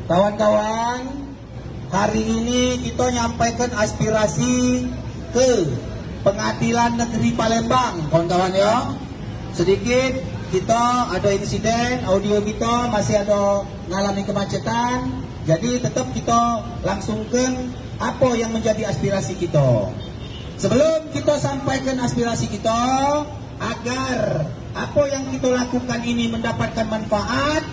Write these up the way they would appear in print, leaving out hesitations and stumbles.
Kawan-kawan, hari ini kita nyampaikan aspirasi ke Pengadilan Negeri Palembang, kawan-kawan ya. Sedikit kita ada insiden, audio kita masih ada mengalami kemacetan. Jadi tetap kita langsungkan apa yang menjadi aspirasi kita. Sebelum kita sampaikan aspirasi kita, agar apa yang kita lakukan ini mendapatkan manfaat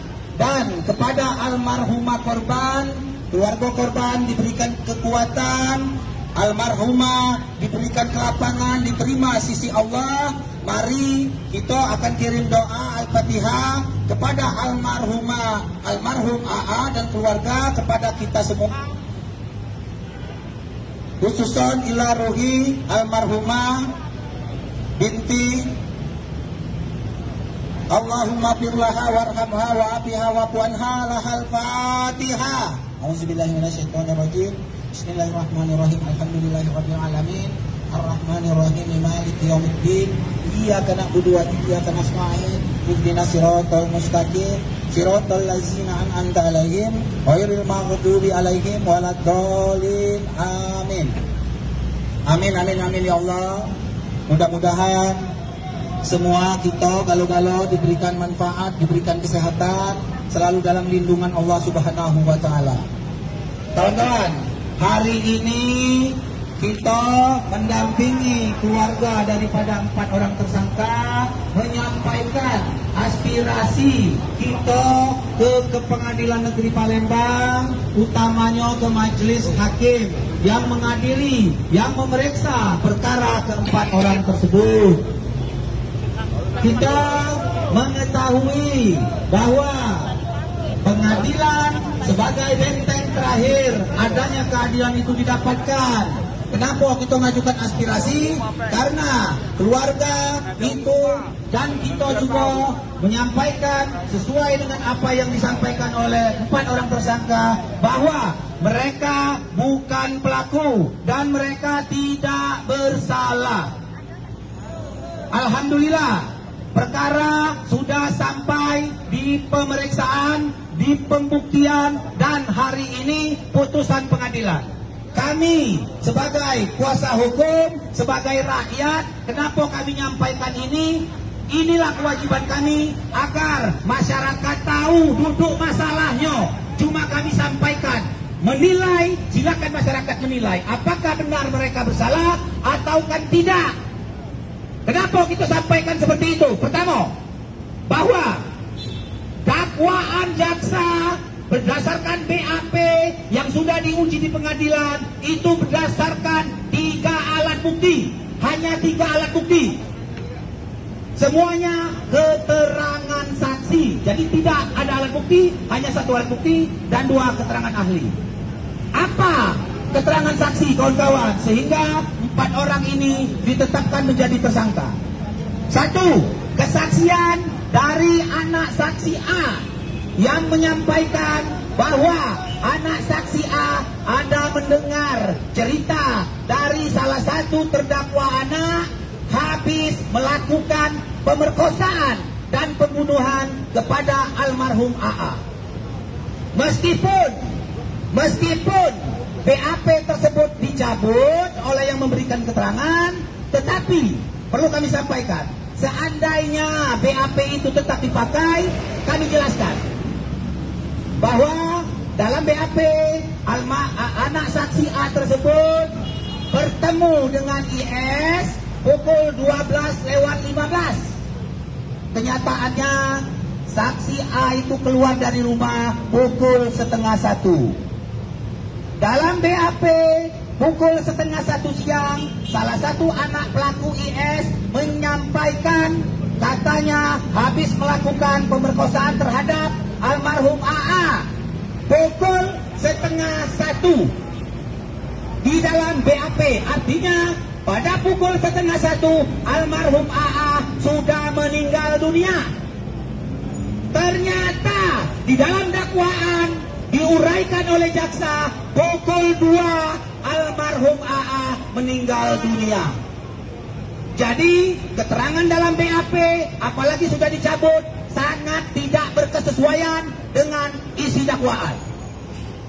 dan kepada almarhumah korban, keluarga korban diberikan kekuatan, almarhumah diberikan kelapangan, diterima sisi Allah. Mari kita akan kirim doa Al-Fatihah kepada almarhum AA dan keluarga, kepada kita semua, khususon ila ruhi almarhumah binti Allahumma firlaha warhamha wa'afiha wa'fuanha lahal Fatihah. A'udzubillahi minasyaitonirrajim. Bismillahirrahmanirrahim. Alhamdulillahirabbil alamin. Arrahmanirrahim. Maliki yaumiddin. Iyyaka na'budu wa iyyaka nasta'in. Ihdinas siratal mustaqim. Siratal ladzina an'amta 'alaihim ghairil maghdubi 'alaihim waladdallin. Amin. Amin amin amin ya Allah. Mudah-mudahan semua kita galau-galau diberikan manfaat, diberikan kesehatan, selalu dalam lindungan Allah Subhanahu wa Ta'ala. Kawan-kawan, hari ini kita mendampingi keluarga daripada 4 orang tersangka menyampaikan aspirasi kita ke Pengadilan Negeri Palembang, utamanya ke Majelis Hakim yang mengadili, yang memeriksa perkara ke-4 orang tersebut. Kita mengetahui bahwa pengadilan sebagai benteng terakhir adanya keadilan itu didapatkan. Kenapa kita mengajukan aspirasi? Karena keluarga itu dan kita juga menyampaikan sesuai dengan apa yang disampaikan oleh 4 orang tersangka, bahwa mereka bukan pelaku dan mereka tidak bersalah. Alhamdulillah, perkara sudah sampai di pemeriksaan, di pembuktian, dan hari ini putusan pengadilan. Kami sebagai kuasa hukum, sebagai rakyat, kenapa kami nyampaikan ini? Inilah kewajiban kami agar masyarakat tahu duduk masalahnya. Cuma kami sampaikan, menilai, silakan masyarakat menilai apakah benar mereka bersalah ataukah tidak. Kenapa kita sampaikan seperti itu? Pertama, bahwa dakwaan jaksa berdasarkan BAP yang sudah diuji di pengadilan itu berdasarkan 3 alat bukti. Hanya 3 alat bukti. Semuanya keterangan saksi. Jadi tidak ada alat bukti, hanya 1 alat bukti dan 2 keterangan ahli. Apa keterangan saksi, kawan-kawan, sehingga 4 orang ini ditetapkan menjadi tersangka? 1, kesaksian dari anak saksi A yang menyampaikan bahwa anak saksi A ada mendengar cerita dari salah satu terdakwa anak habis melakukan pemerkosaan dan pembunuhan kepada almarhum AA. Meskipun BAP tersebut dicabut oleh yang memberikan keterangan, tetapi perlu kami sampaikan, seandainya BAP itu tetap dipakai, kami jelaskan bahwa dalam BAP anak saksi A tersebut bertemu dengan IS pukul 12:15. Kenyataannya saksi A itu keluar dari rumah pukul 12:30. Dalam BAP pukul 12:30 siang, salah satu anak pelaku IS menyampaikan katanya habis melakukan pemerkosaan terhadap almarhum AA pukul 12:30 di dalam BAP. Artinya pada pukul 12:30 almarhum AA sudah meninggal dunia. Ternyata di dalam dakwaan diuraikan oleh jaksa pukul 2 almarhum AA meninggal dunia. Jadi keterangan dalam BAP apalagi sudah dicabut sangat tidak berkesesuaian dengan isi dakwaan.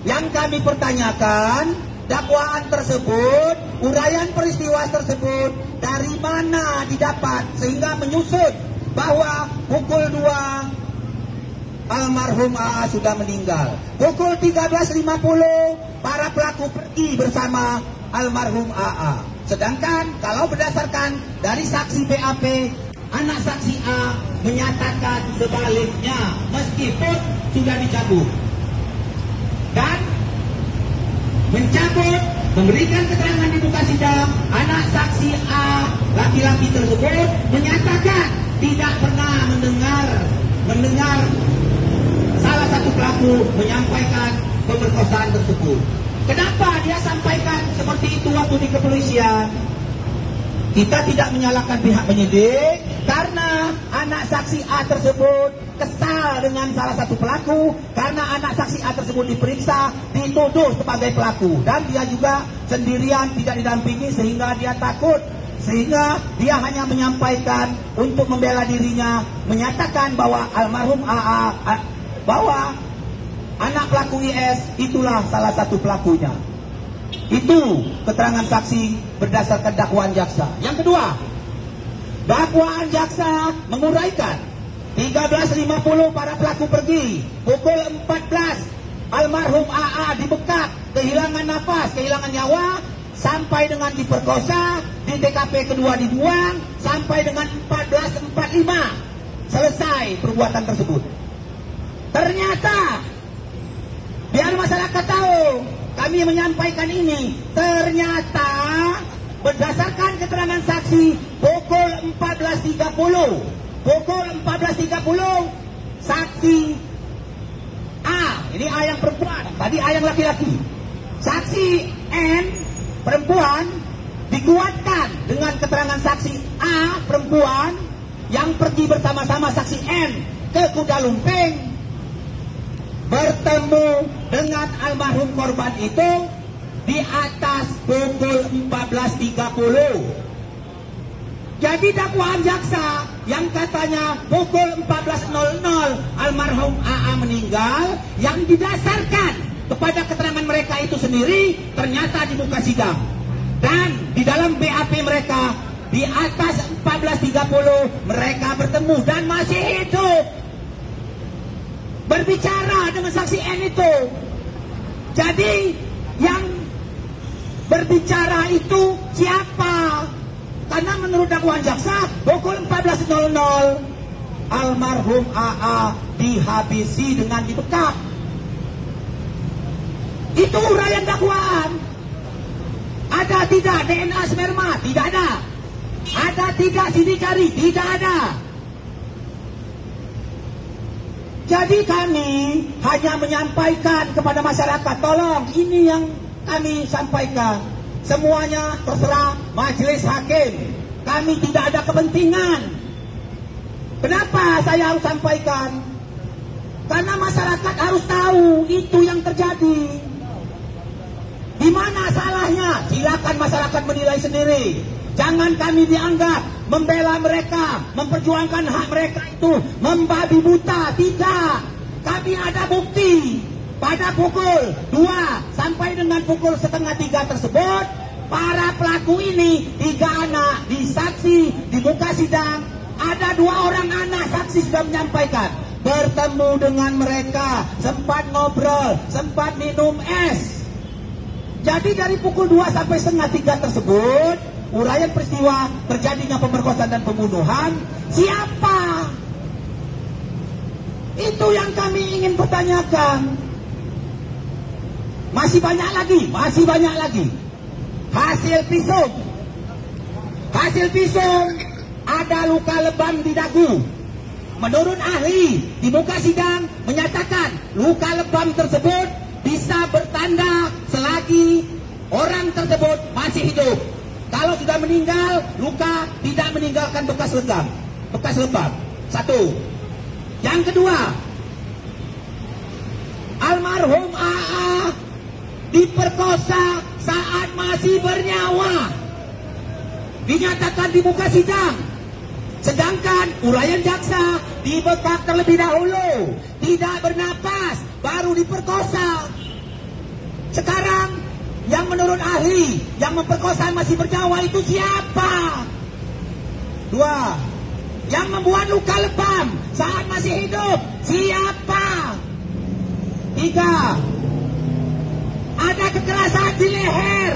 Yang kami pertanyakan, dakwaan tersebut, uraian peristiwa tersebut dari mana didapat sehingga menyusut bahwa pukul 2 almarhum AA sudah meninggal. Pukul 13.50 para pelaku pergi bersama almarhum AA. Sedangkan kalau berdasarkan dari saksi BAP, anak saksi A menyatakan sebaliknya meskipun sudah dicabut. Dan mencabut, memberikan keterangan di muka sidang, anak saksi A laki-laki tersebut menyatakan tidak pernah mendengar salah satu pelaku menyampaikan pemerkosaan tersebut. Kenapa dia sampaikan seperti itu waktu di kepolisian? Kita tidak menyalahkan pihak penyidik karena anak saksi A tersebut kesal dengan salah satu pelaku karena anak saksi A tersebut diperiksa, dituduh sebagai pelaku dan dia juga sendirian tidak didampingi sehingga dia takut, sehingga dia hanya menyampaikan untuk membela dirinya, menyatakan bahwa almarhum AA, bahwa anak pelaku IS itulah salah satu pelakunya. Itu keterangan saksi berdasarkan dakwaan jaksa. Yang kedua, dakwaan jaksa menguraikan 13.50 para pelaku pergi, pukul 14 almarhum AA dibekap, kehilangan nafas, kehilangan nyawa, sampai dengan diperkosa, di TKP kedua dibuang, sampai dengan 14.45 selesai perbuatan tersebut. Ternyata biar masyarakat tahu, kami menyampaikan ini. Ternyata berdasarkan keterangan saksi pukul 14.30, saksi A, ini A yang perempuan, tadi A yang laki-laki. Saksi N perempuan dikuatkan dengan keterangan saksi A perempuan yang pergi bersama-sama saksi N ke Kuda Lumping, bertemu dengan almarhum korban itu di atas pukul 14.30. Jadi dakwaan jaksa yang katanya pukul 14.00 almarhum AA meninggal, yang didasarkan kepada keterangan mereka itu sendiri, ternyata di muka sidang. Dan di dalam BAP mereka di atas 14.30 mereka bertemu dan masih hidup, berbicara dengan saksi N itu. Jadi yang berbicara itu siapa? Karena menurut dakwaan jaksa pukul 14.00 almarhum AA dihabisi dengan dibekap. Itu uraian dakwaan. Ada tidak DNA sperma? Tidak ada. Ada tidak sidik jari? Tidak ada. Jadi kami hanya menyampaikan kepada masyarakat, tolong ini yang kami sampaikan. Semuanya terserah majelis hakim. Kami tidak ada kepentingan. Kenapa saya harus sampaikan? Karena masyarakat harus tahu itu yang terjadi. Di mana salahnya? Silakan masyarakat menilai sendiri. Jangan kami dianggap membela mereka, memperjuangkan hak mereka itu membabi buta. Tidak. Kami ada bukti. Pada pukul 2 sampai dengan pukul 2:30 tersebut, para pelaku ini 3 anak disaksi di muka sidang. Ada 2 orang anak saksi sudah menyampaikan bertemu dengan mereka, sempat ngobrol, sempat minum es. Jadi dari pukul 2 sampai 2:30 tersebut, uraian peristiwa terjadinya pemerkosaan dan pembunuhan, siapa? Itu yang kami ingin pertanyakan. Masih banyak lagi. Hasil visum ada luka lebam di dagu. Menurut ahli di muka sidang menyatakan luka lebam tersebut bisa bertanda selagi orang tersebut masih hidup. Kalau sudah meninggal, luka tidak meninggalkan bekas lebam. Satu. Yang kedua, almarhum AA diperkosa saat masih bernyawa, dinyatakan di muka sidang. Sedangkan uraian jaksa dibekap terlebih dahulu, tidak bernapas, baru diperkosa. Sekarang yang menurut ahli yang memperkosa masih bernyawa itu siapa? 2. Yang membuat luka lebam saat masih hidup siapa? 3. Ada kekerasan di leher.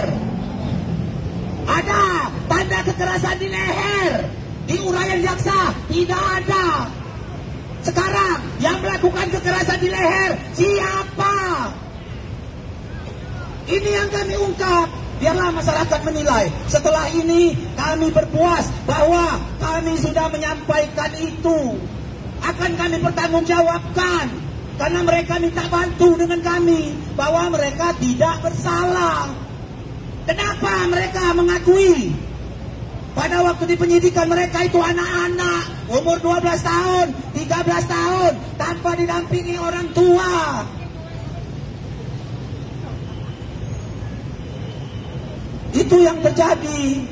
Ada tanda kekerasan di leher. Di uraian jaksa tidak ada. Sekarang yang melakukan kekerasan di leher siapa? Ini yang kami ungkap. Biarlah masyarakat menilai. Setelah ini kami berpuas bahwa kami sudah menyampaikan itu. Akan kami pertanggungjawabkan. Karena mereka minta bantu dengan kami bahwa mereka tidak bersalah. Kenapa mereka mengakui? Pada waktu di penyidikan mereka itu anak-anak, umur 12 tahun, 13 tahun, tanpa didampingi orang tua. Itu yang terjadi.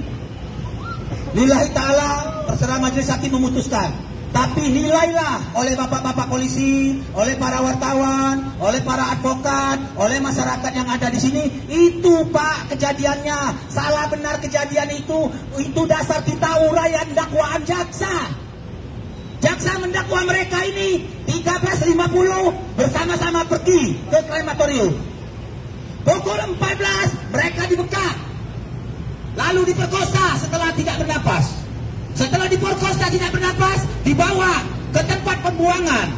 Lillahi ta'ala, terserah majelis hakim memutuskan. Tapi nilailah oleh bapak-bapak polisi, oleh para wartawan, oleh para advokat, oleh masyarakat yang ada di sini. Itu Pak kejadiannya. Salah benar kejadian itu dasar kita uraian dakwaan jaksa. Jaksa mendakwa mereka ini 13.50 bersama-sama pergi ke krematorium. Pukul 14 mereka dibekap. Lalu diperkosa setelah tidak bernapas. Setelah diperkosa tidak bernapas, dibawa ke tempat pembuangan.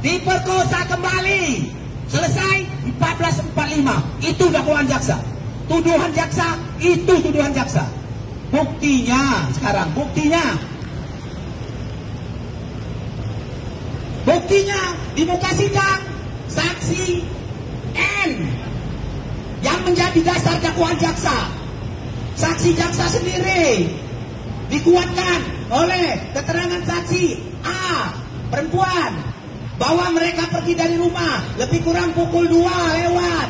Diperkosa kembali. Selesai 14.45. Itu dakwaan jaksa. Tuduhan jaksa, itu tuduhan jaksa. Buktinya sekarang, buktinya di muka sidang, saksi N yang menjadi dasar dakwaan jaksa. Saksi jaksa sendiri dikuatkan oleh keterangan saksi A, perempuan, bahwa mereka pergi dari rumah lebih kurang pukul 2 lewat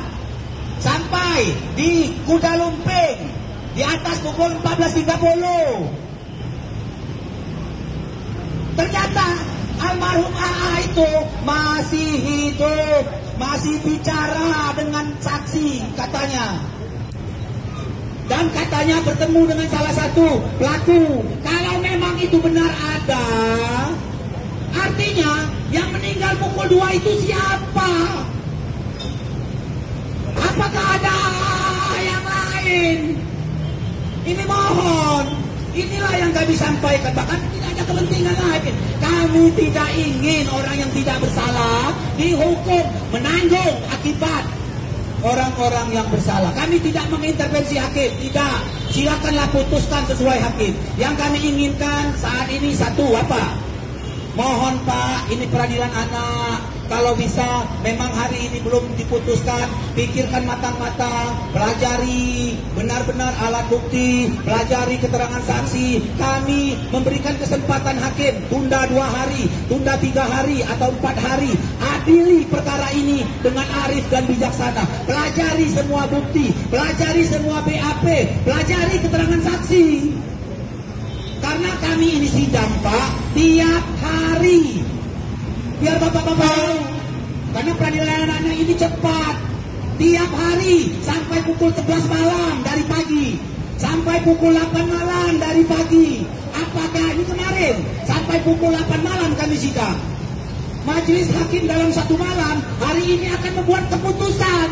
sampai di Kuda Lumping di atas pukul 14.30. Ternyata almarhum AA itu masih hidup, masih bicara dengan saksi katanya. Dan katanya bertemu dengan salah satu pelaku. Kalau memang itu benar ada, artinya yang meninggal pukul 2 itu siapa? Apakah ada yang lain? Ini mohon, inilah yang kami sampaikan. Bahkan tidak ada kepentingan lain. Kami tidak ingin orang yang tidak bersalah dihukum, menanggung akibat orang-orang yang bersalah. Kami tidak mengintervensi hakim, tidak. Silakanlah putuskan sesuai hakim. Yang kami inginkan saat ini satu apa? Mohon Pak, ini peradilan anak. Kalau bisa, memang hari ini belum diputuskan. Pikirkan matang-matang, pelajari benar-benar alat bukti, pelajari keterangan saksi. Kami memberikan kesempatan hakim, tunda 2 hari, tunda 3 hari atau 4 hari. Adili perkara ini dengan arif dan bijaksana. Pelajari semua bukti, pelajari semua BAP, pelajari keterangan saksi. Karena kami ini sidang Pak, tiap hari. Biar bapak-bapak tahu. Karena peradilan anak ini cepat. Tiap hari sampai pukul 11 malam dari pagi. Sampai pukul 8 malam dari pagi. Apakah ini kemarin? Sampai pukul 8 malam kami sidang. Majelis hakim dalam 1 malam hari ini akan membuat keputusan.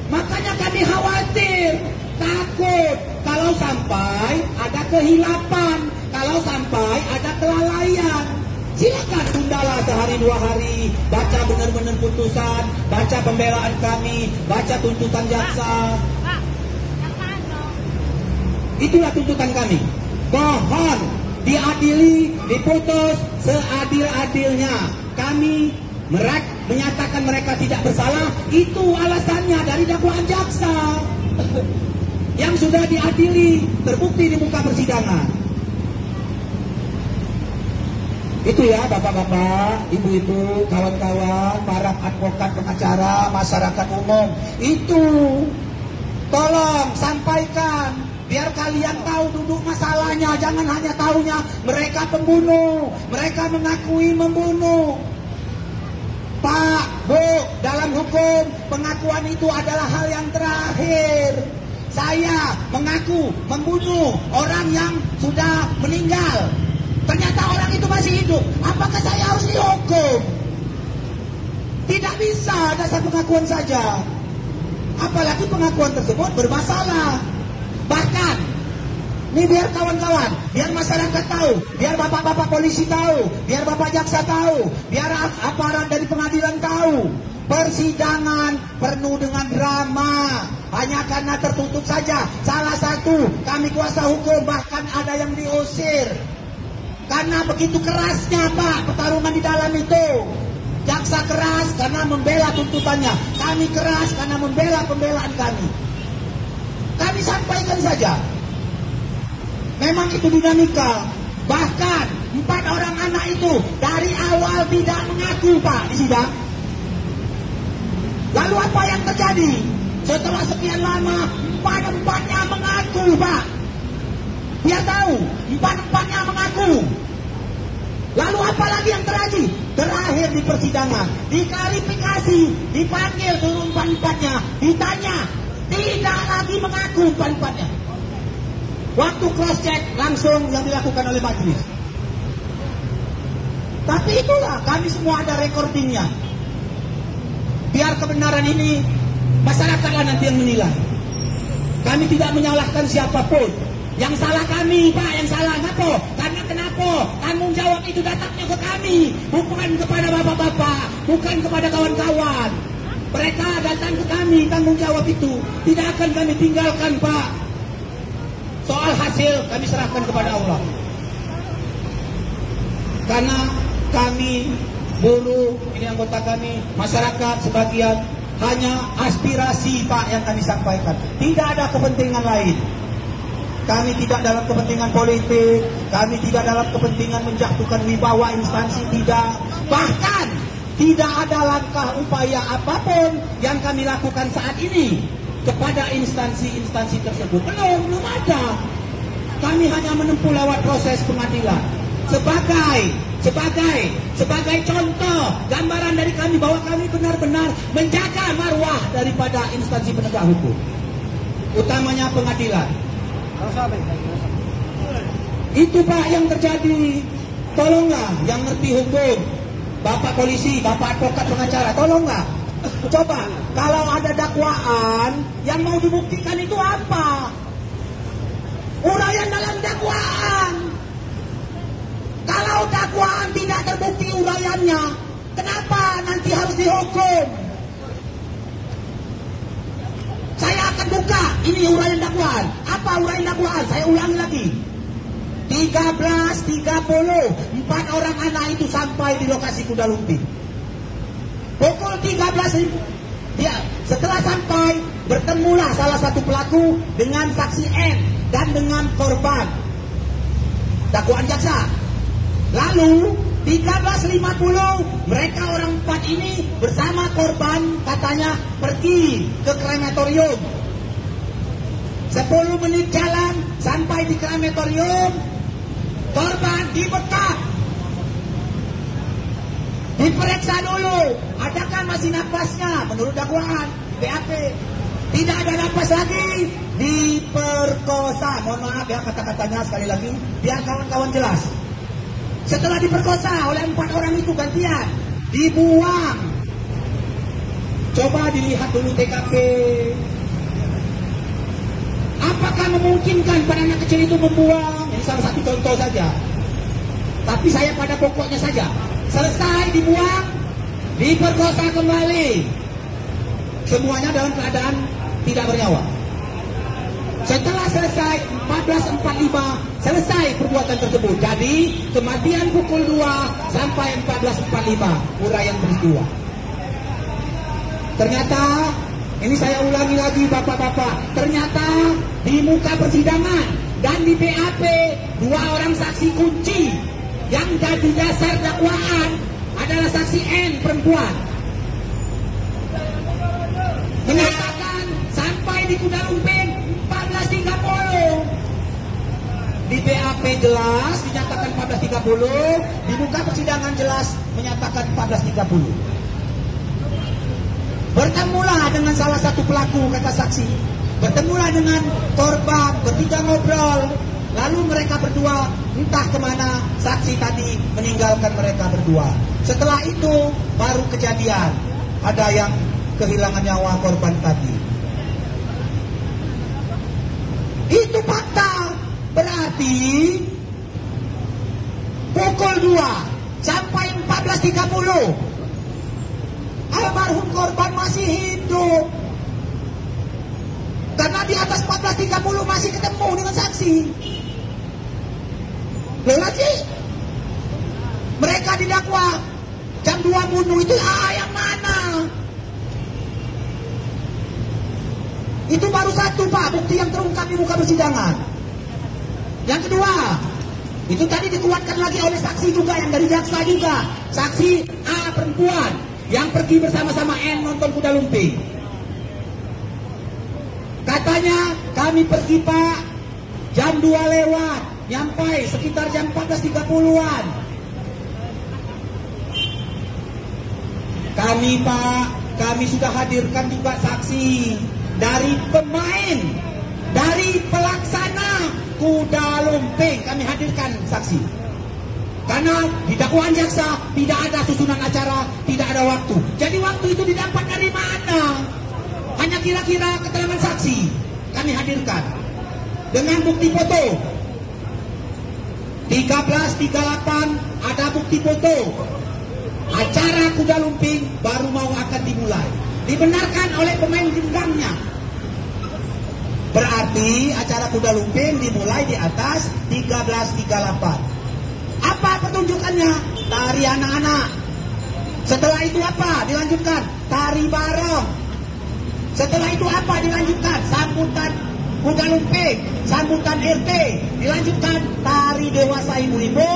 Makanya kami khawatir, takut kalau sampai ada kehilapan, kalau sampai ada kelalaian. Silakan tundalah sehari 2 hari, baca benar-benar putusan, baca pembelaan kami, baca tuntutan jaksa. Itulah tuntutan kami. Mohon diadili, diputus seadil-adilnya. Kami menyatakan mereka tidak bersalah, itu alasannya dari dakwaan jaksa yang sudah diadili, terbukti di muka persidangan. Itu ya bapak-bapak, ibu-ibu, kawan-kawan, para advokat, pengacara, masyarakat umum. Itu tolong sampaikan biar kalian tahu duduk masalahnya. Jangan hanya tahunya mereka pembunuh, mereka mengakui membunuh. Pak, Bu, dalam hukum hukum, pengakuan itu adalah hal yang terakhir. Saya mengaku membunuh orang yang sudah meninggal. Ternyata orang itu masih hidup. Apakah saya harus dihukum? Tidak bisa dasar pengakuan saja. Apalagi pengakuan tersebut bermasalah. Bahkan, ini biar kawan-kawan, biar masyarakat tahu, biar bapak-bapak polisi tahu, biar bapak jaksa tahu, biar aparat dari pengadilan tahu. Persidangan penuh dengan drama, hanya karena tertutup saja. Salah satu, kami kuasa hukum bahkan ada yang diusir. Karena begitu kerasnya Pak pertarungan di dalam itu. Jaksa keras karena membela tuntutannya. Kami keras karena membela pembelaan kami. Kami sampaikan saja. Memang itu dinamika. Bahkan 4 orang anak itu dari awal tidak mengaku Pak di sidang. Lalu apa yang terjadi? Setelah sekian lama 4-4-nya mengaku Pak. Biar tahu 4-4-nya mengaku. Lalu apa lagi yang terjadi? Terakhir di persidangan, diklarifikasi, dipanggil seluruh 4-4-nya, ditanya, tidak lagi mengaku 4-4-nya. Waktu cross check langsung yang dilakukan oleh majelis. Tapi itulah, kami semua ada recordingnya. Biar kebenaran ini masyarakatlah nanti yang menilai. Kami tidak menyalahkan siapapun. Yang salah kami, Pak, yang salah. Kenapa? Karena kenapa? Tanggung jawab itu datangnya ke kami, bukan kepada bapak-bapak, bukan kepada kawan-kawan. Mereka datang ke kami, tanggung jawab itu tidak akan kami tinggalkan, Pak. Soal hasil kami serahkan kepada Allah. Karena kami, buruh, ini anggota kami, masyarakat sebagian, hanya aspirasi Pak yang kami sampaikan. Tidak ada kepentingan lain. Kami tidak dalam kepentingan politik, kami tidak dalam kepentingan menjatuhkan wibawa instansi, tidak. Bahkan tidak ada langkah upaya apapun yang kami lakukan saat ini kepada instansi-instansi tersebut. Belum ada. Kami hanya menempuh lewat proses pengadilan. Sebagai contoh gambaran dari kami bahwa kami benar-benar menjaga marwah daripada instansi penegak hukum, utamanya pengadilan. Itu Pak yang terjadi. Tolonglah yang ngerti hukum, Bapak polisi, Bapak advokat pengacara, tolonglah. Coba kalau ada dakwaan yang mau dibuktikan itu apa? Uraian dalam dakwaan. Kalau dakwaan tidak terbukti uraiannya, kenapa nanti harus dihukum? Saya akan buka, ini uraian dakwaan. Apa uraian dakwaan? Saya ulangi lagi. 13.30, 4 orang anak itu sampai di lokasi Kuda Lumping. Pukul 13, setelah sampai, bertemulah salah satu pelaku dengan saksi N dan dengan korban. Dakwaan jaksa. Lalu 13.50 mereka orang 4 ini bersama korban katanya pergi ke krematorium. 10 menit jalan sampai di krematorium, korban dibekap, diperiksa dulu, adakah masih napasnya menurut dakwaan BAP. Tidak ada napas lagi, diperkosa. Mohon maaf ya kata-katanya sekali lagi, biar kawan-kawan jelas. Setelah diperkosa oleh 4 orang itu gantian, dibuang. Coba dilihat dulu TKP. Apakah memungkinkan pada anak kecil itu membuang? Ini salah satu contoh saja. Tapi saya pada pokoknya saja. Selesai dibuang, diperkosa kembali. Semuanya dalam keadaan tidak bernyawa. Setelah selesai 14.45 selesai perbuatan tersebut. Jadi kematian pukul 2 sampai 14.45 uraian peristiwa. Ternyata ini saya ulangi lagi bapak-bapak. Ternyata di muka persidangan dan di BAP 2 orang saksi kunci yang jadi dasar dakwaan adalah saksi N perempuan. Menyatakan sampai di Kuda Lumping 14.30. Di BAP jelas dinyatakan 14.30, di muka persidangan jelas menyatakan 14.30. Bertemulah dengan salah satu pelaku, kata saksi. Bertemulah dengan korban, bertiga ngobrol. Lalu mereka berdua entah kemana, saksi tadi meninggalkan mereka berdua. Setelah itu baru kejadian, ada yang kehilangan nyawa korban tadi. Itu fakta. Berarti pukul 2 sampai 14.30 almarhum korban masih hidup. Karena di atas 14.30 masih ketemu dengan saksi. Loh lagi, mereka didakwa jam 2 bunuh itu yang mana? Itu baru satu, Pak, bukti yang terungkap di muka persidangan. Yang kedua, itu tadi dikuatkan lagi oleh saksi juga, yang dari jaksa juga. Saksi A perempuan yang pergi bersama-sama N nonton kuda lumping. Katanya, kami pergi, Pak, jam 2 lewat, nyampai sekitar jam 14.30-an. Kami, Pak, kami sudah hadirkan juga saksi dari pemain, dari pelaksana kuda lumping, kami hadirkan saksi. Karena di dakwaan jaksa tidak ada susunan acara, tidak ada waktu. Jadi waktu itu didapat dari mana? Hanya kira-kira keterangan saksi kami hadirkan dengan bukti foto. 13.38 ada bukti foto. Acara kuda lumping baru mau akan dimulai. Dibenarkan oleh pemain gendangnya. Berarti acara kuda lumping dimulai di atas 13.38. Apa pertunjukannya? Tari anak-anak. Setelah itu apa? Dilanjutkan tari bareng. Setelah itu apa? Dilanjutkan sambutan kuda lumping, sambutan RT. Dilanjutkan tari dewasa ibu-ibu.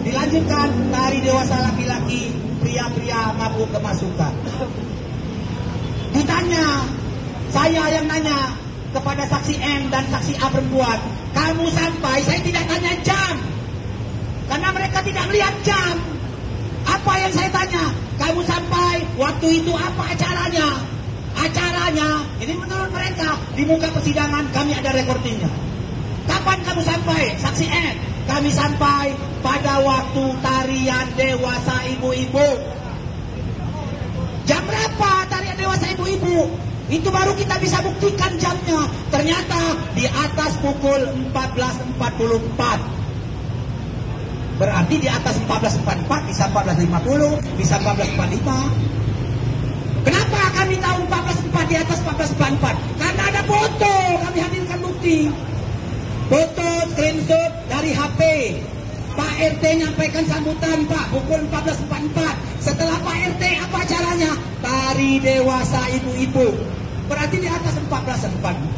Dilanjutkan tari dewasa laki-laki, pria-pria mabuk kemasukan. Ditanya, saya yang nanya kepada saksi N dan saksi A perempuan, kamu sampai, saya tidak tanya jam, karena mereka tidak melihat jam. Apa yang saya tanya? Kamu sampai, waktu itu apa acaranya? Acaranya, ini menurut mereka, di muka persidangan kami ada recordingnya. Kapan kamu sampai? Saksi N, kami sampai pada waktu tarian dewasa ibu-ibu. Jam berapa tarian dewasa ibu-ibu? Itu baru kita bisa buktikan jamnya. Ternyata di atas pukul 14.44. Berarti di atas 14.44, bisa 14.50, bisa 14.45. Kenapa kami tahu 14.44 di atas 14.44? Karena ada foto, kami hadirkan bukti. Foto screenshot dari HP. Pak RT nyampaikan sambutan, Pak, pukul 14.44. Setelah Pak RT, apa acaranya? Tari dewasa ibu-ibu. Berarti di atas 14.44,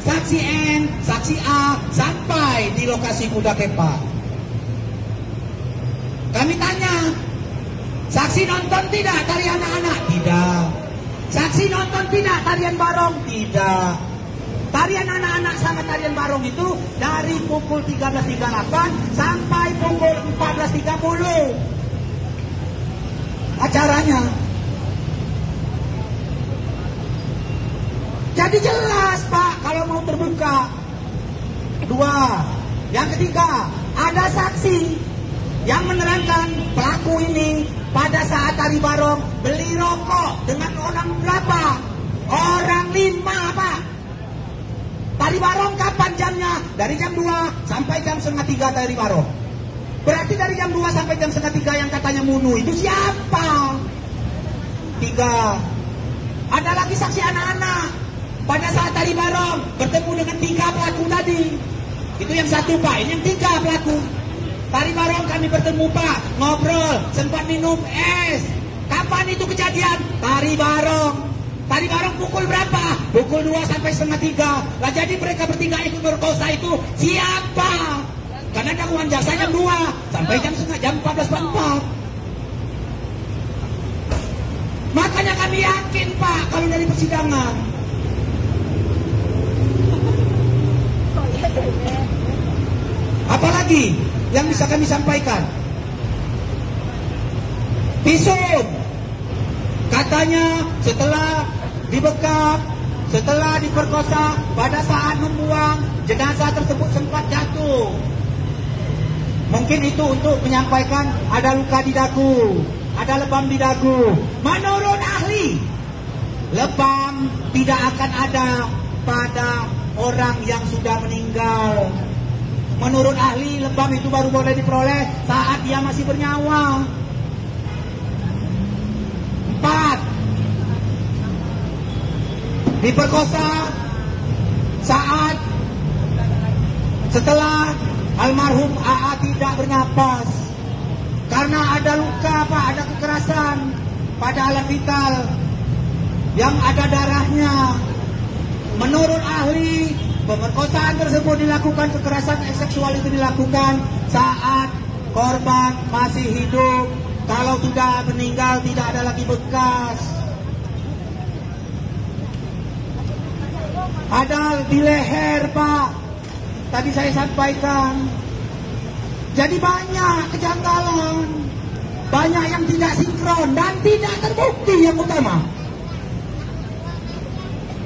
saksi N, saksi A, sampai di lokasi kuda kepa. Kami tanya, saksi nonton tidak tari anak-anak? Tidak. Saksi nonton tidak tarian barong? Tidak. Tarian anak-anak sama tarian barong itu dari pukul 13.38 sampai pukul 14.30 acaranya. Jadi jelas, Pak, kalau mau terbuka. Dua. Yang ketiga, ada saksi yang menerangkan pelaku ini pada saat tari barong beli rokok dengan orang berapa? Orang 5, Pak. Tari barong kapan jamnya? Dari jam 2 sampai jam 2:30 tari barong. Berarti dari jam 2 sampai jam 2:30 yang katanya Munu itu siapa? 3. Ada lagi saksi anak-anak. Pada saat tari barong bertemu dengan 3 pelaku tadi. Itu yang 1, Pak. Ini yang 3 pelaku. Tari barong kami bertemu, Pak. Ngobrol, sempat minum es. Kapan itu kejadian? Tari barong. Tari barong pukul berapa? Pukul 2 sampai 2:30. Lah jadi mereka bertiga ikut merkosa itu siapa? Karena dakwaan jaksa jam 2 sampai jam 14.44. Makanya kami yakin, Pak, kalau dari persidangan. Apalagi yang bisa kami sampaikan? Visum. Katanya setelah dibekap, setelah diperkosa, pada saat membuang, jenazah tersebut sempat jatuh. Mungkin itu untuk menyampaikan ada luka di dagu, ada lebam di dagu. Menurut ahli, lebam tidak akan ada pada orang yang sudah meninggal. Menurut ahli, lebam itu baru boleh diperoleh saat dia masih bernyawa. 4. Diperkosa saat setelah almarhum AA tidak bernapas. Karena ada luka, Pak, ada kekerasan pada alat vital yang ada darahnya. Menurut ahli, pemerkosaan tersebut dilakukan, kekerasan seksual itu dilakukan saat korban masih hidup. Kalau sudah meninggal tidak ada lagi bekas. Ada di leher, Pak. Tadi saya sampaikan. Jadi banyak kejanggalan, banyak yang tidak sinkron dan tidak terbukti yang utama.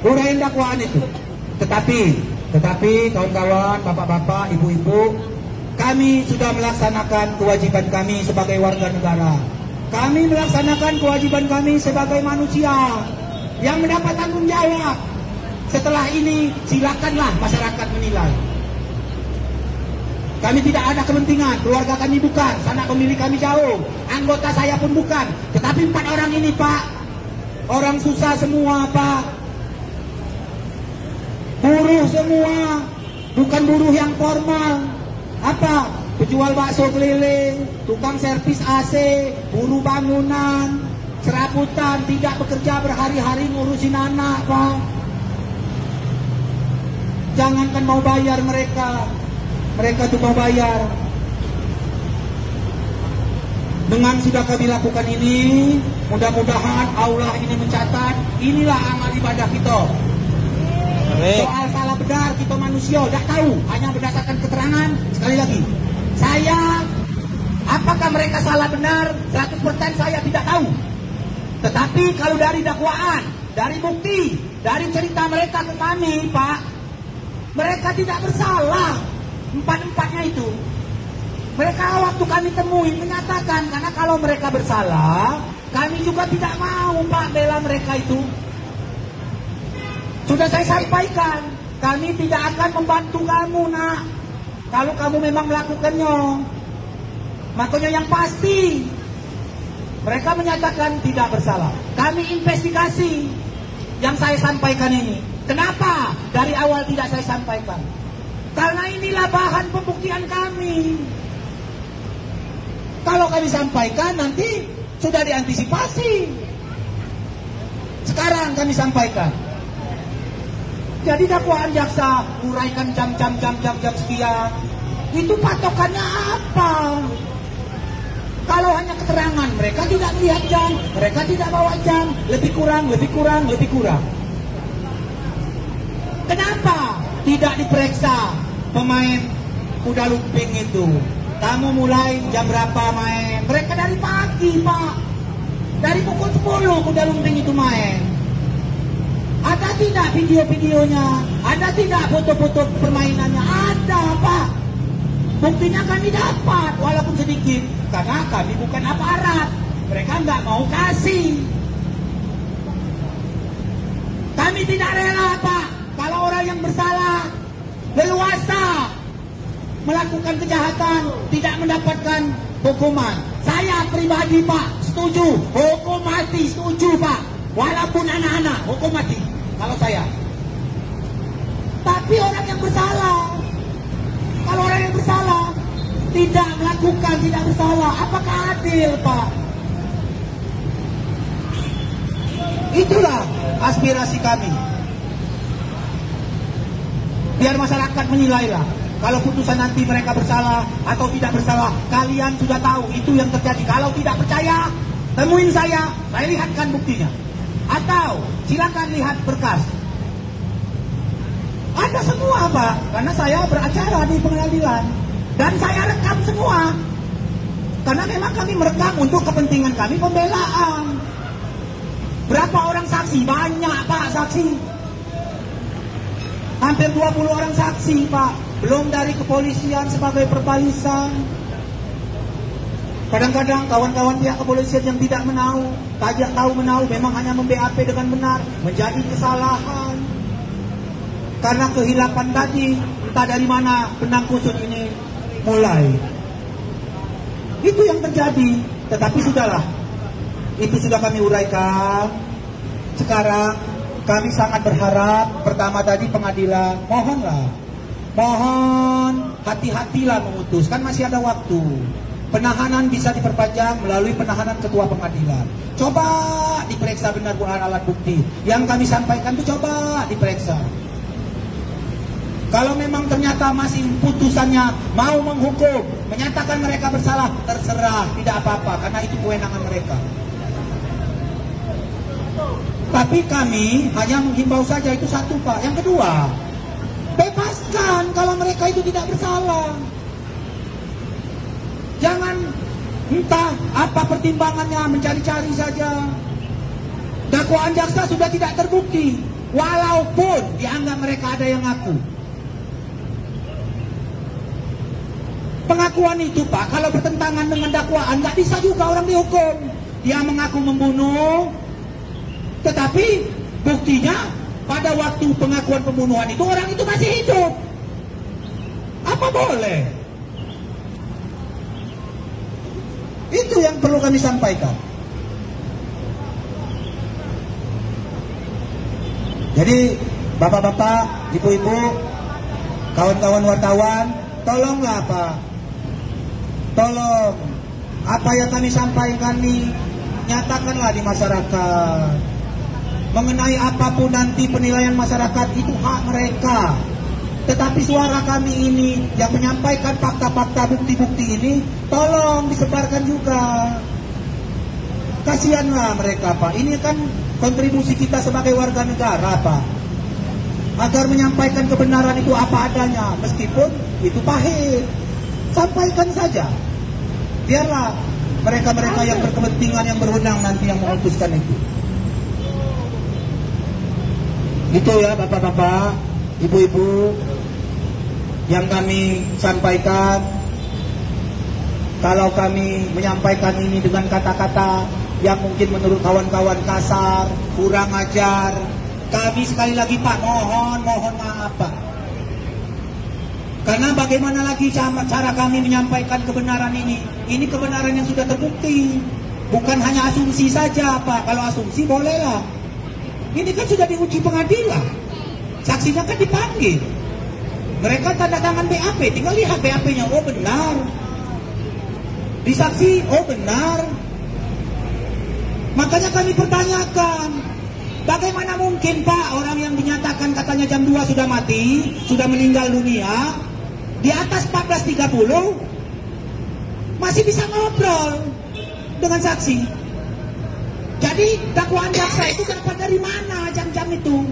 Uraian dakwaan itu. Tetapi kawan-kawan, bapak-bapak, ibu-ibu, kami sudah melaksanakan kewajiban kami sebagai warga negara. Kami melaksanakan kewajiban kami sebagai manusia yang mendapat tanggung jawab. Setelah ini silakanlah masyarakat menilai. Kami tidak ada kepentingan, keluarga kami bukan, sanak pemilih kami jauh, anggota saya pun bukan. Tetapi 4 orang ini, Pak, orang susah semua, Pak. Buruh semua, bukan buruh yang formal. Apa? Penjual bakso keliling, tukang servis AC, buruh bangunan, serabutan, tidak bekerja berhari-hari ngurusin anak, Pak. Jangankan mau bayar mereka tuh mau bayar. Dengan sudah kami lakukan ini, mudah-mudahan Allah ini mencatat, inilah amal ibadah kita. Soal salah benar kita manusia tidak tahu, hanya berdasarkan keterangan. Sekali lagi, saya apakah mereka salah benar 100% saya tidak tahu. Tetapi kalau dari dakwaan, dari bukti, dari cerita mereka ke kami, Pak, mereka tidak bersalah. 4-empatnya itu. Mereka waktu kami temui menyatakan, karena kalau mereka bersalah, kami juga tidak mau, Pak, bela mereka itu. Sudah saya sampaikan, kami tidak akan membantu kamu, Nak, kalau kamu memang melakukannya. Makanya yang pasti, mereka menyatakan tidak bersalah. Kami investigasi yang saya sampaikan ini. Kenapa dari awal tidak saya sampaikan? Karena inilah bahan pembuktian kami. Kalau kami sampaikan nanti sudah diantisipasi. Sekarang kami sampaikan. Jadi dakwaan jaksa uraikan jam sekian. Itu patokannya apa? Kalau hanya keterangan, mereka tidak melihat jam, mereka tidak bawa jam, lebih kurang. Kenapa tidak diperiksa pemain kuda lumping itu? Kamu mulai jam berapa main? Mereka dari pagi, Pak. Dari pukul 10 kuda lumping itu main. Ada tidak video-videonya? Ada tidak foto-foto permainannya? Ada, Pak. Buktinya kami dapat, walaupun sedikit. Karena kami bukan aparat. Mereka nggak mau kasih. Kami tidak rela, Pak, kalau orang yang bersalah leluasa melakukan kejahatan tidak mendapatkan hukuman. Saya pribadi, Pak, setuju hukum mati, setuju, Pak, walaupun anak-anak hukum mati kalau saya. Tapi orang yang bersalah, kalau orang yang bersalah tidak melakukan, tidak bersalah, apakah adil, Pak? Itulah aspirasi kami. Biar masyarakat menilailah. Kalau putusan nanti mereka bersalah atau tidak bersalah, kalian sudah tahu itu yang terjadi. Kalau tidak percaya, temuin saya lihatkan buktinya. Atau silakan lihat berkas. Ada semua, Pak, karena saya beracara di pengadilan dan saya rekam semua. Karena memang kami merekam untuk kepentingan kami pembelaan. Berapa orang saksi? Banyak Pak saksi. Hampir 20 orang saksi Pak. Belum dari kepolisian sebagai perbalisan. Kadang-kadang kawan-kawan pihak kepolisian yang tidak tahu menahu memang hanya mem-BAP dengan benar, menjadi kesalahan. Karena kehilapan tadi, entah dari mana benang kusut ini mulai. Itu yang terjadi, tetapi sudahlah. Itu sudah kami uraikan. Sekarang kami sangat berharap, pertama tadi pengadilan, mohon hati-hatilah memutus, kan masih ada waktu. Penahanan bisa diperpanjang melalui penahanan ketua pengadilan. Coba diperiksa benar alat bukti. Yang kami sampaikan itu coba diperiksa. Kalau memang ternyata masih putusannya mau menghukum, menyatakan mereka bersalah, terserah, tidak apa-apa, karena itu kewenangan mereka. Tapi kami hanya menghimbau saja, itu satu Pak. Yang kedua, bebaskan kalau mereka itu tidak bersalah. Jangan entah apa pertimbangannya, mencari-cari saja. Dakwaan jaksa sudah tidak terbukti, walaupun dianggap mereka ada yang ngaku. Pengakuan itu Pak, kalau bertentangan dengan dakwaan, nggak bisa juga orang dihukum. Dia mengaku membunuh, tetapi buktinya pada waktu pengakuan pembunuhan itu orang itu masih hidup. Apa boleh? Itu yang perlu kami sampaikan. Jadi bapak-bapak, ibu-ibu, kawan-kawan wartawan, tolonglah Pak. Tolong, apa yang kami sampaikan ini nyatakanlah di masyarakat. Mengenai apapun nanti penilaian masyarakat itu hak mereka. Tetapi suara kami ini yang menyampaikan fakta-fakta, bukti-bukti ini, tolong disebarkan juga. Kasihanlah mereka Pak. Ini kan kontribusi kita sebagai warga negara Pak. Agar menyampaikan kebenaran itu apa adanya, meskipun itu pahit. Sampaikan saja. Biarlah mereka-mereka yang berkepentingan, yang berwenang nanti yang memutuskan itu. Itu ya bapak-bapak, ibu-ibu, yang kami sampaikan. Kalau kami menyampaikan ini dengan kata-kata yang mungkin menurut kawan-kawan kasar, kurang ajar, kami sekali lagi Pak, mohon maaf Pak. Karena bagaimana lagi cara kami menyampaikan kebenaran ini? Ini kebenaran yang sudah terbukti. Bukan hanya asumsi saja Pak. Kalau asumsi bolehlah. Ini kan sudah diuji pengadilan. Saksinya kan dipanggil. Mereka tanda tangan BAP. Tinggal lihat BAP-nya. Oh benar. Disaksi, oh benar. Makanya kami pertanyakan. Bagaimana mungkin Pak orang yang dinyatakan katanya jam 2 sudah mati, sudah meninggal dunia, di atas 14.30 masih bisa ngobrol dengan saksi. Jadi dakwaan jaksa itu dapat dari mana jam-jam itu?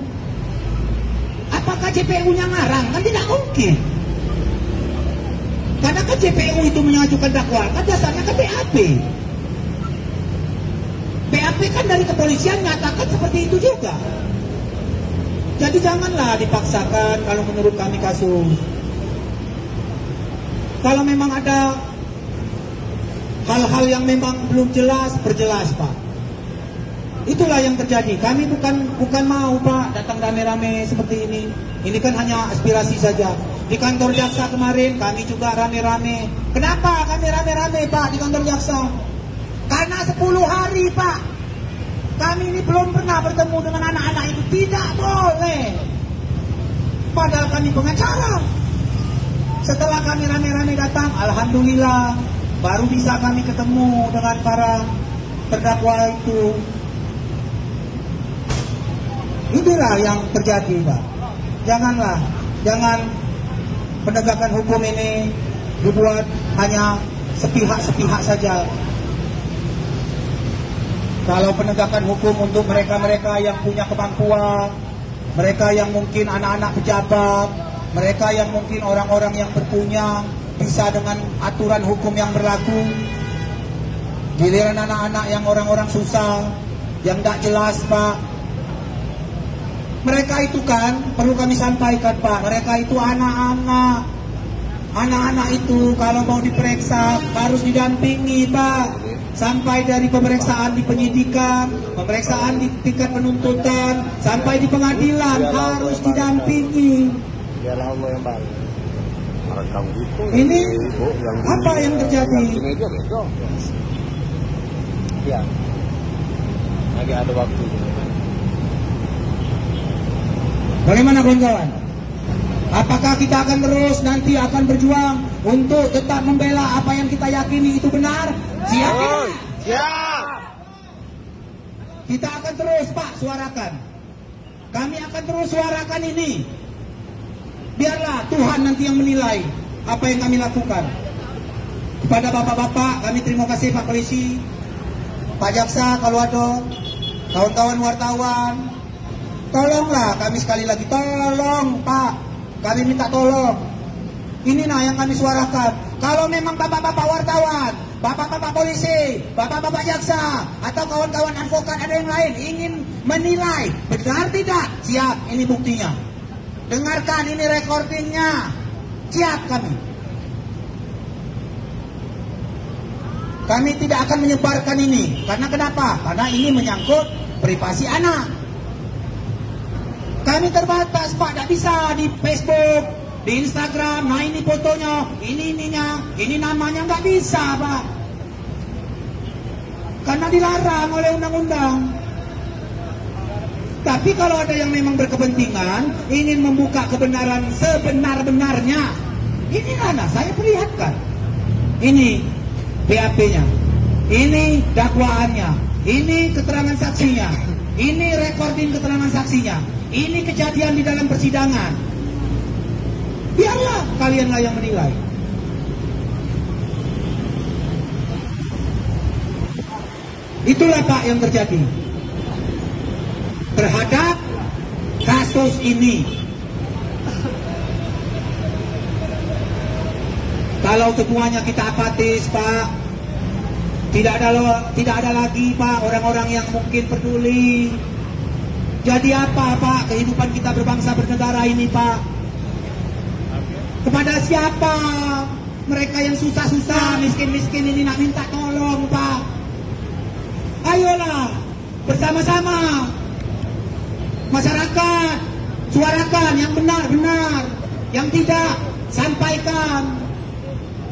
Apakah JPU-nya ngarang? Kan tidak mungkin. Karena kan JPU itu mengajukan dakwaan, kan dasarnya kan BAP. BAP kan dari kepolisian nyatakan seperti itu juga. Jadi janganlah dipaksakan kalau menurut kami kasus. Kalau memang ada hal-hal yang memang belum jelas, perjelas Pak. Itulah yang terjadi. Kami bukan mau Pak datang rame-rame seperti ini. Ini kan hanya aspirasi saja. Di kantor jaksa kemarin kami juga rame-rame. Kenapa kami rame-rame Pak di kantor jaksa? Karena 10 hari Pak, kami ini belum pernah bertemu dengan anak-anak itu. Tidak boleh. Padahal kami pengacara. Setelah kami rame-rame datang, alhamdulillah, baru bisa kami ketemu dengan para terdakwa itu. Inilah yang terjadi Pak. Jangan penegakan hukum ini dibuat hanya sepihak-sepihak saja. Kalau penegakan hukum untuk mereka-mereka yang punya kemampuan, mereka yang mungkin anak-anak pejabat, mereka yang mungkin orang-orang yang berpunya, bisa dengan aturan hukum yang berlaku. Giliran anak-anak yang orang-orang susah, yang tidak jelas, Pak. Mereka itu kan, perlu kami sampaikan, Pak, mereka itu anak-anak. Anak-anak itu kalau mau diperiksa harus didampingi, Pak. Sampai dari pemeriksaan di penyidikan, pemeriksaan di tingkat penuntutan, sampai di pengadilan harus didampingi. Biarlah Allah yang baik. Rekam gitu. Ini apa yang terjadi? Ya, lagi ada waktu. Bagaimana kawan-kawan? Apakah kita akan terus nanti akan berjuang untuk tetap membela apa yang kita yakini itu benar? Siap? Siap. Kita akan terus, Pak, suarakan. Kami akan terus suarakan ini. Biarlah Tuhan nanti yang menilai apa yang kami lakukan. Kepada bapak-bapak, kami terima kasih Pak Polisi, Pak Jaksa, kalau ada, kawan-kawan wartawan. Tolonglah kami sekali lagi, tolong Pak, kami minta tolong. Ini yang kami suarakan. Kalau memang bapak-bapak wartawan, bapak-bapak polisi, bapak-bapak jaksa, atau kawan-kawan advokat ada yang lain ingin menilai benar tidak, siap, ini buktinya. Dengarkan, ini recordingnya, siap kami. Kami tidak akan menyebarkan ini. Karena kenapa? Karena ini menyangkut privasi anak. Kami terbatas, Pak, tidak bisa di Facebook, di Instagram, nah ini fotonya, ini ininya, ini namanya, nggak bisa, Pak. Karena dilarang oleh undang-undang. Tapi kalau ada yang memang berkepentingan, ingin membuka kebenaran sebenar-benarnya, ini mana saya perlihatkan. Ini BAP-nya, ini dakwaannya, ini keterangan saksinya, ini recording keterangan saksinya, ini kejadian di dalam persidangan. Biarlah kalianlah yang menilai. Itulah Pak yang terjadi terhadap kasus ini. Kalau semuanya kita apatis, Pak, tidak ada lagi, Pak, orang-orang yang mungkin peduli. Jadi apa, Pak, kehidupan kita berbangsa bernegara ini, Pak? Kepada siapa mereka yang susah-susah, miskin-miskin ini nak minta tolong, Pak? Ayolah, bersama-sama masyarakat, suarakan yang benar-benar, yang tidak, sampaikan.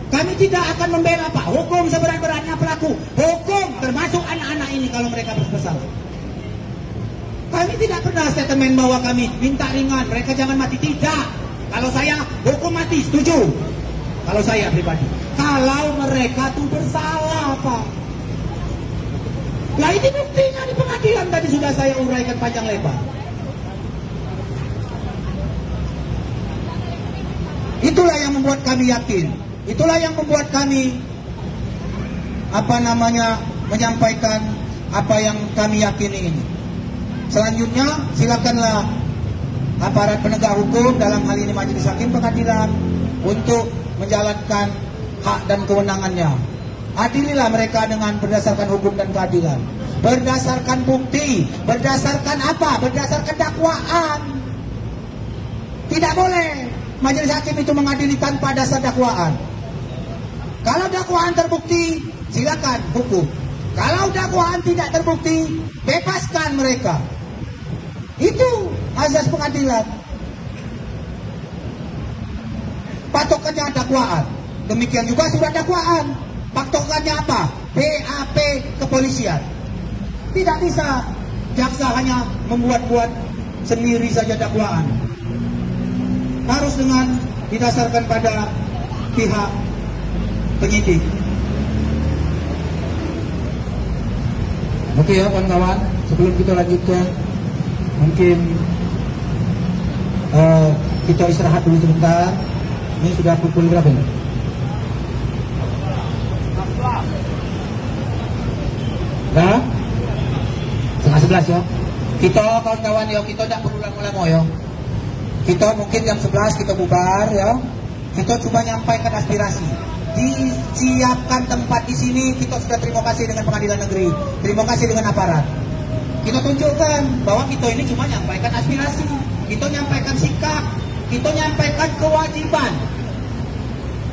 Kami tidak akan membela, Pak, hukum seberat-beratnya pelaku, hukum termasuk anak-anak ini kalau mereka bersalah. Kami tidak pernah statement bahwa kami minta ringan, mereka jangan mati, tidak. Kalau saya hukum mati, setuju. Kalau saya pribadi, kalau mereka tuh bersalah, Pak. Nah ini buktinya di pengadilan tadi sudah saya uraikan panjang lebar. Itulah yang membuat kami yakin. Itulah yang membuat kami menyampaikan apa yang kami yakini ini. Selanjutnya silakanlah aparat penegak hukum, dalam hal ini majelis hakim pengadilan, untuk menjalankan hak dan kewenangannya. Adililah mereka dengan berdasarkan hukum dan keadilan, berdasarkan bukti, berdasarkan apa? Berdasarkan dakwaan. Tidak boleh majelis hakim itu mengadili tanpa dasar dakwaan. Kalau dakwaan terbukti, silakan hukum. Kalau dakwaan tidak terbukti, bebaskan mereka. Itu azas pengadilan. Patokannya dakwaan. Demikian juga surat dakwaan. Patokannya apa? BAP kepolisian. Tidak bisa jaksa hanya membuat-buat sendiri saja dakwaan. Harus dengan didasarkan pada pihak penyidik. Oke ya kawan-kawan, sebelum kita lanjutkan, mungkin kita istirahat dulu sebentar. Ini sudah pukul berapa ini? Nah, 10:30 ya. Kita kawan-kawan ya, kita tidak perlu lama-lama ya. Kita mungkin jam 11 kita bubar ya. Kita coba nyampaikan aspirasi. Disiapkan tempat di sini. Kita sudah terima kasih dengan pengadilan negeri, terima kasih dengan aparat. Kita tunjukkan bahwa kita ini cuma menyampaikan aspirasi, kita menyampaikan sikap, kita menyampaikan kewajiban.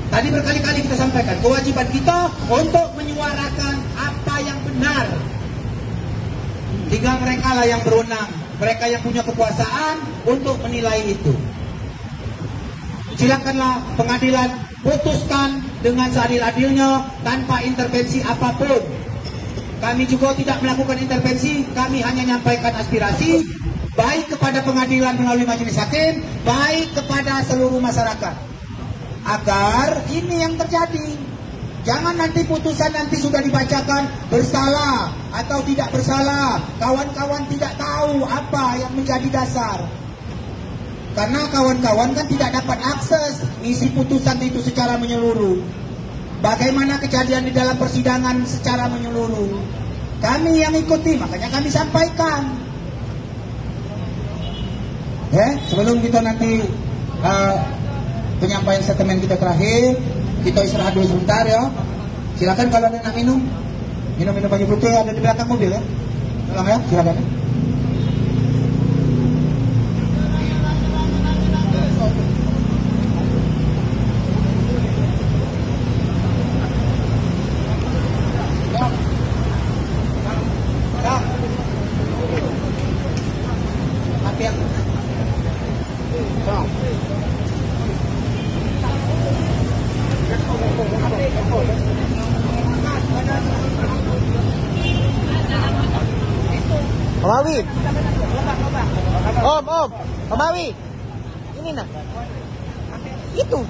Tadi berkali-kali kita sampaikan kewajiban kita untuk menyuarakan apa yang benar. Tinggal mereka lah yang berwenang, mereka yang punya kekuasaan untuk menilai itu. Silakanlah pengadilan putuskan dengan seadil-adilnya tanpa intervensi apapun. Kami juga tidak melakukan intervensi, kami hanya menyampaikan aspirasi baik kepada pengadilan melalui majelis hakim, baik kepada seluruh masyarakat. Agar ini yang terjadi. Jangan nanti putusan nanti sudah dibacakan bersalah atau tidak bersalah, kawan-kawan tidak tahu apa yang menjadi dasar. Karena kawan-kawan kan tidak dapat akses isi putusan itu secara menyeluruh. Bagaimana kejadian di dalam persidangan secara menyeluruh. Kami yang ikuti, makanya kami sampaikan. Sebelum kita nanti penyampaian statement kita terakhir, kita istirahat dulu sebentar ya. Silakan kalau ada yang minum baju putih ada di belakang mobil ya. Tolong ya, silakan. Om Awi. Om Awi. Ini nak. Itu.